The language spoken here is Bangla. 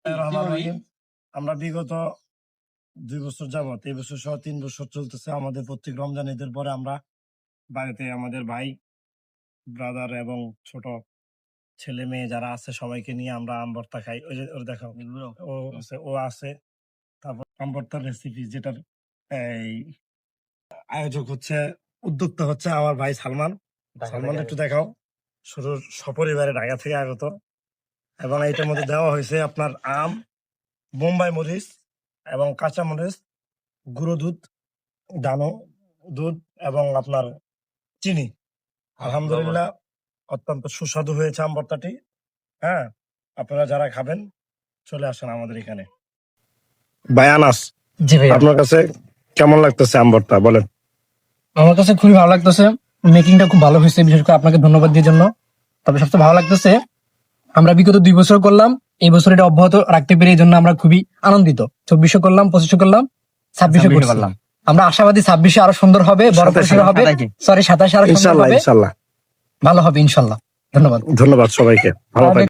আমরা বিগত 2 বছর যাবত, এই বছর সহ 3 বছর চলতেছে আমাদের প্রত্যেক রমজান ঈদের পরে আমরা বাড়িতে আমাদের ভাই ব্রাদার এবং ছোট ছেলে মেয়ে যারা আছে সবাইকে নিয়ে আমরা আম ভর্তা খাই। ওই যে ওর দেখাও, ও আছে। তারপর আম ভর্তার রেসিপি যেটার এই আয়োজক হচ্ছে, উদ্যোক্তা হচ্ছে আমার ভাই সালমান। সালমান একটু দেখাও। শুরুর সপরিবারে ঢাকা থেকে আগত, এবং এইটার মধ্যে দেওয়া হয়েছে আপনার আম, বোম্বাই মরিচ এবং কাঁচা মরিচ, গুঁড়ো দুধ, ডানো দুধ এবং আপনার চিনি। আলহামদুলিল্লাহ অত্যন্ত সুস্বাদু হয়েছে আম ভর্তাটি। হ্যাঁ, আপনারা যারা খাবেন চলে আসেন আমাদের এখানে। ভাই আনাস, জি ভাই, আপনার কাছে কেমন লাগতেছে আম ভর্তা বলেন? আমার কাছে খুবই ভালো লাগতেছে। মেকিংটা খুব ভালো হয়েছে, বিশেষ করে আপনাকে ধন্যবাদ দিয়ে জন্য। তবে সবচেয়ে ভালো লাগতেছে আমরা বিগত 2 বছর করলাম, এই বছর এটা অব্যাহত রাখতে পেরে এই জন্য আমরা খুবই আনন্দিত। 2400 করলাম, 2500 করলাম, 2600 করলাম। আমরা আশাবাদী 2600 আরো সুন্দর হবে, বড় পরিসরে হবে। সরি 27 আরো সুন্দর ইনশাআল্লাহ হবে, ইনশাআল্লাহ ভালো হবে ইনশাআল্লাহ। ধন্যবাদ ধন্যবাদ সবাইকে, ভালো থাকবেন।